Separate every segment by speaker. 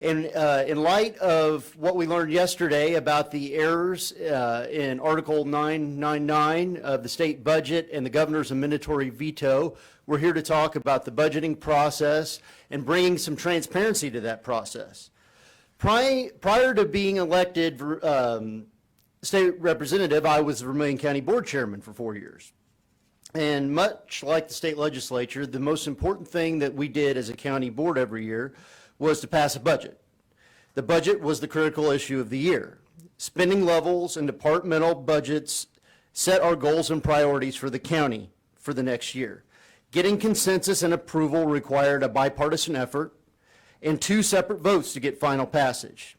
Speaker 1: And in light of what we learned yesterday about the errors in Article 999 of the state budget and the governor's amendatory veto, we're here to talk about the budgeting process and bringing some transparency to that process. Prior to being elected state representative, I was the Vermilion County Board Chairman for 4 years. And much like the state legislature, the most important thing that we did as a county board every year was to pass a budget. The budget was the critical issue of the year. Spending levels and departmental budgets set our goals and priorities for the county for the next year. Getting consensus and approval required a bipartisan effort and 2 separate votes to get final passage.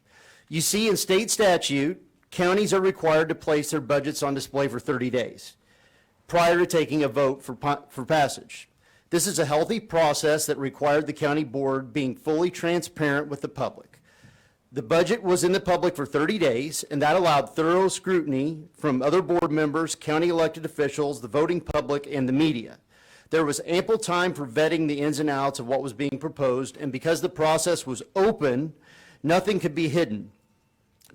Speaker 1: You see, in state statute, counties are required to place their budgets on display for 30 days prior to taking a vote for passage. This is a healthy process that required the county board being fully transparent with the public. The budget was in the public for 30 days, and that allowed thorough scrutiny from other board members, county elected officials, the voting public, and the media. There was ample time for vetting the ins and outs of what was being proposed, and because the process was open, nothing could be hidden.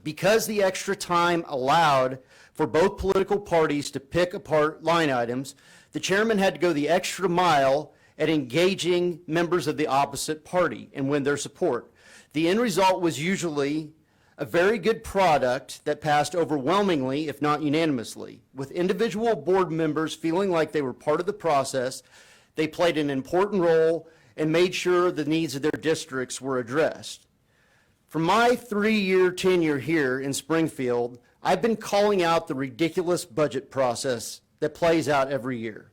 Speaker 1: Because the extra time allowed for both political parties to pick apart line items, the chairman had to go the extra mile at engaging members of the opposite party and win their support. The end result was usually a very good product that passed overwhelmingly, if not unanimously. With individual board members feeling like they were part of the process, they played an important role and made sure the needs of their districts were addressed. For my 3-year tenure here in Springfield, I've been calling out the ridiculous budget process that plays out every year.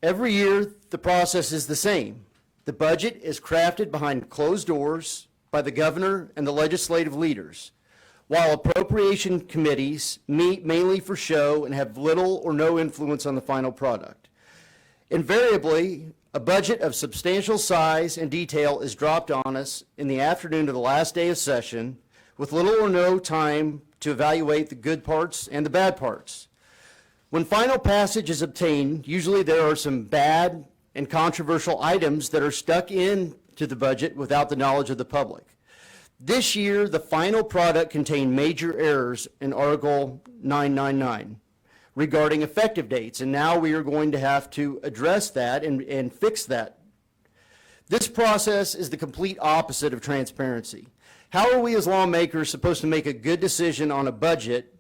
Speaker 1: Every year, the process is the same. The budget is crafted behind closed doors by the governor and the legislative leaders, while appropriation committees meet mainly for show and have little or no influence on the final product. Invariably, a budget of substantial size and detail is dropped on us in the afternoon of the last day of session, with little or no time to evaluate the good parts and the bad parts. When final passage is obtained, usually there are some bad and controversial items that are stuck into the budget without the knowledge of the public. This year, the final product contained major errors in Article 999 regarding effective dates, and now we are going to have to address that and fix that. This process is the complete opposite of transparency. How are we as lawmakers supposed to make a good decision on a budget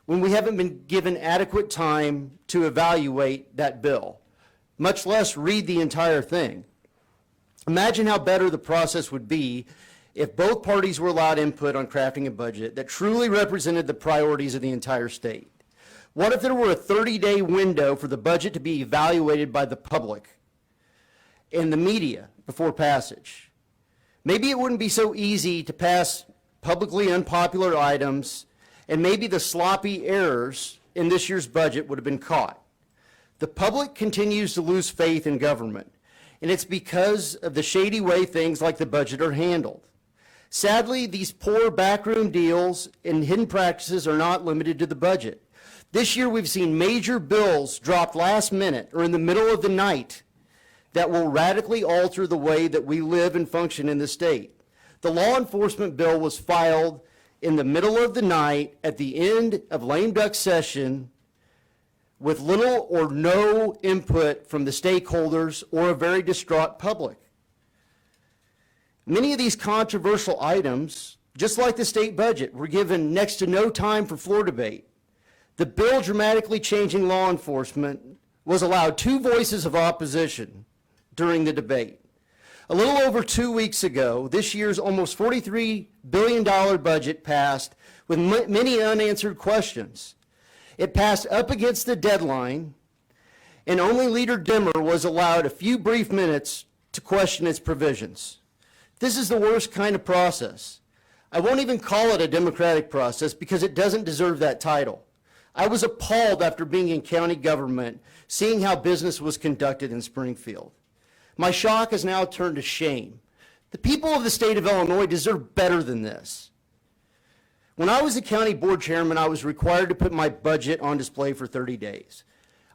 Speaker 1: when we haven't been given adequate time to evaluate that bill, much less read the entire thing? Imagine how better the process would be if both parties were allowed input on crafting a budget that truly represented the priorities of the entire state. What if there were a 30-day window for the budget to be evaluated by the public and the media before passage? Maybe it wouldn't be so easy to pass publicly unpopular items, and maybe the sloppy errors in this year's budget would have been caught. The public continues to lose faith in government, and it's because of the shady way things like the budget are handled. Sadly, these poor backroom deals and hidden practices are not limited to the budget. This year, we've seen major bills dropped last minute or in the middle of the night that will radically alter the way that we live and function in the state. The law enforcement bill was filed in the middle of the night at the end of lame duck session with little or no input from the stakeholders or a very distraught public. Many of these controversial items, just like the state budget, were given next to no time for floor debate. The bill dramatically changing law enforcement was allowed 2 voices of opposition during the debate. A little over 2 weeks ago, this year's almost $43 billion budget passed with many unanswered questions. It passed up against the deadline, and only Leader Demmer was allowed a few brief minutes to question its provisions. This is the worst kind of process. I won't even call it a democratic process because it doesn't deserve that title. I was appalled after being in county government, seeing how business was conducted in Springfield. My shock has now turned to shame. The people of the state of Illinois deserve better than this. When I was a county board chairman, I was required to put my budget on display for 30 days.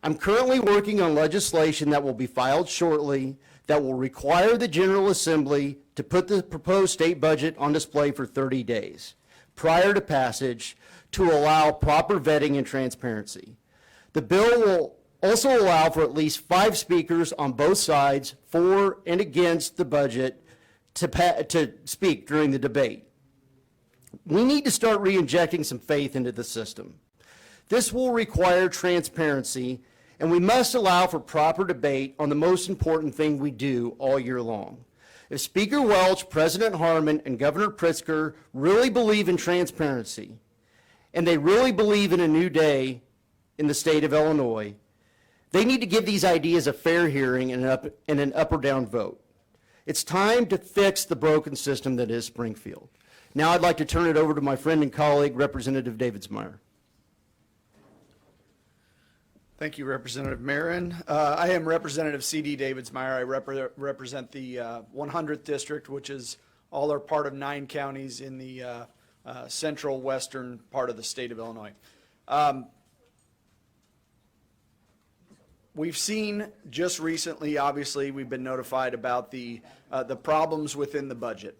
Speaker 1: I'm currently working on legislation that will be filed shortly that will require the General Assembly to put the proposed state budget on display for 30 days prior to passage to allow proper vetting and transparency. The bill will also allow for at least 5 speakers on both sides for and against the budget to speak during the debate. We need to start re-injecting some faith into the system. This will require transparency, and we must allow for proper debate on the most important thing we do all year long. If Speaker Welch, President Harmon, and Governor Pritzker really believe in transparency, and they really believe in a new day in the state of Illinois, they need to give these ideas a fair hearing and an up or down vote. It's time to fix the broken system that is Springfield. Now I'd like to turn it over to my friend and colleague, Representative Davidsmeyer.
Speaker 2: Thank you, Representative Marron. I am Representative C.D. Davidsmeyer. I represent the 100th District, which is all or part of 9 counties in the central western part of the state of Illinois. We've seen just recently, obviously, we've been notified about the problems within the budget.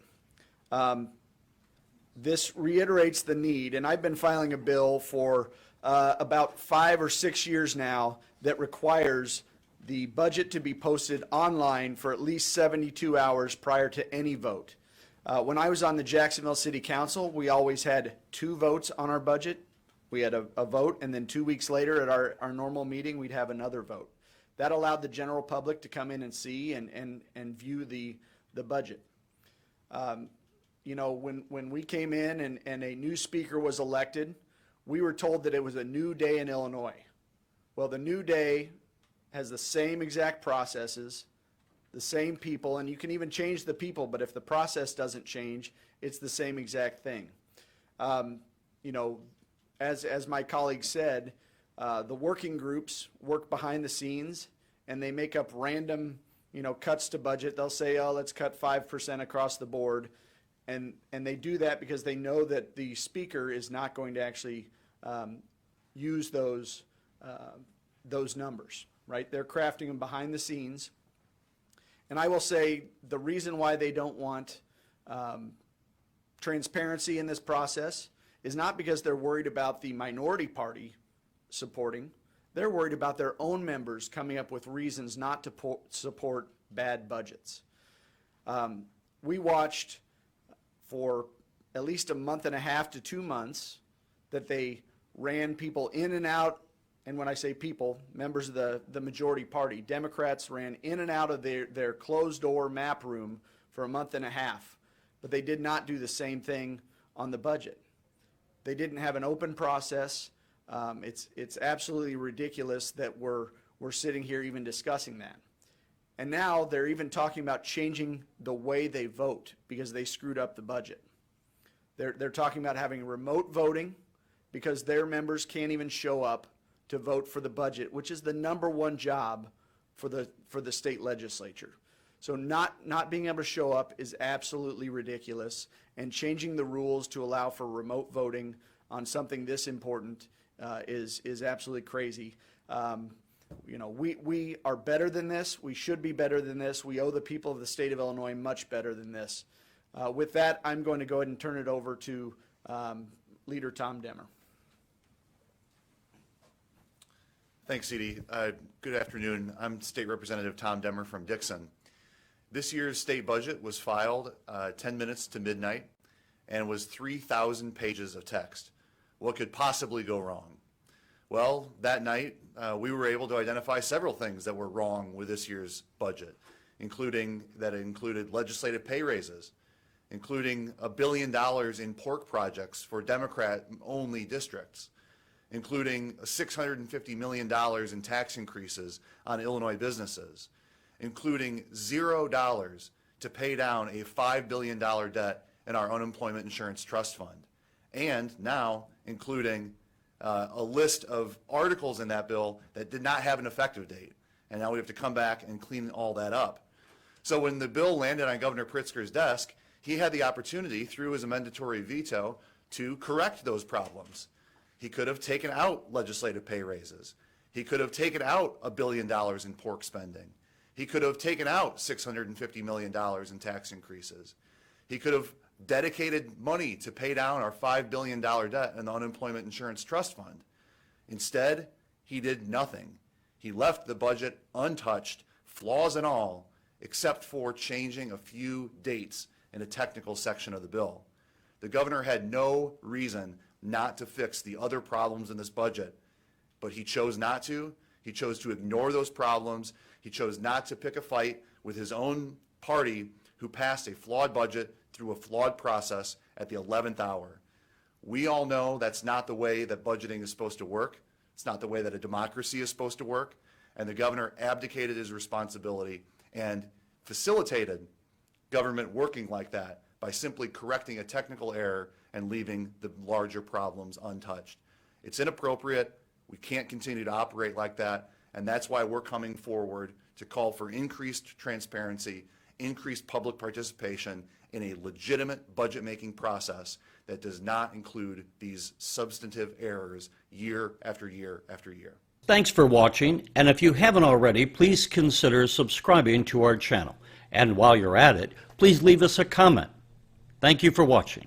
Speaker 2: This reiterates the need, and I've been filing a bill for about 5 or 6 years now that requires the budget to be posted online for at least 72 hours prior to any vote. When I was on the Jacksonville City Council, we always had 2 votes on our budget. We had a vote, and then 2 weeks later at our normal meeting, we'd have another vote. That allowed the general public to come in and see and view the budget. You know, when we came in and a new speaker was elected, we were told that it was a new day in Illinois. Well, the new day has the same exact processes, the same people, and you can even change the people, but if the process doesn't change, it's the same exact thing. You know, as my colleague said, the working groups work behind the scenes and they make up random, you know, cuts to budget. They'll say, oh, let's cut 5% across the board. And they do that because they know that the speaker is not going to actually use those numbers, right? They're crafting them behind the scenes. And I will say the reason why they don't want transparency in this process is not because they're worried about the minority party supporting. They're worried about their own members coming up with reasons not to support bad budgets. We watched for at least a month and a half to 2 months that they ran people in and out, and when I say people, members of the majority party, Democrats ran in and out of their closed-door map room for a month and a half, but they did not do the same thing on the budget. They didn't have an open process. It's absolutely ridiculous that we're sitting here even discussing that. And now they're even talking about changing the way they vote because they screwed up the budget. They're talking about having remote voting because their members can't even show up to vote for the budget, which is the #1 job for the state legislature. So not being able to show up is absolutely ridiculous, and changing the rules to allow for remote voting on something this important is absolutely crazy. You know, we are better than this. We should be better than this. We owe the people of the state of Illinois much better than this. With that, I'm going to go ahead and turn it over to Leader Tom Demmer.
Speaker 3: Thanks, CD. Good afternoon. I'm State Representative Tom Demmer from Dixon. This year's state budget was filed 10 minutes to midnight and was 3,000 pages of text. What could possibly go wrong? Well, that night, we were able to identify several things that were wrong with this year's budget, including that it included legislative pay raises, including $1 billion in pork projects for Democrat-only districts, including $650 million in tax increases on Illinois businesses, including $0 to pay down a $5 billion debt in our unemployment insurance trust fund, and now including a list of articles in that bill that did not have an effective date. And now we have to come back and clean all that up. So when the bill landed on Governor Pritzker's desk, he had the opportunity through his amendatory veto to correct those problems. He could have taken out legislative pay raises. He could have taken out $1 billion in pork spending. He could have taken out $650 million in tax increases. He could have dedicated money to pay down our $5 billion debt in the Unemployment Insurance Trust Fund. Instead, he did nothing. He left the budget untouched, flaws and all, except for changing a few dates in a technical section of the bill. The governor had no reason not to fix the other problems in this budget, but he chose not to. He chose to ignore those problems. He chose not to pick a fight with his own party, who passed a flawed budget through a flawed process at the 11th hour. We all know that's not the way that budgeting is supposed to work. It's not the way that a democracy is supposed to work. And the governor abdicated his responsibility and facilitated government working like that by simply correcting a technical error and leaving the larger problems untouched. It's inappropriate. We can't continue to operate like that, and that's why we're coming forward to call for increased transparency, increased public participation in a legitimate budget-making process that does not include these substantive errors year after year after year.
Speaker 4: Thanks for watching, and if you haven't already, please consider subscribing to our channel. And while you're at it, please leave us a comment. Thank you for watching.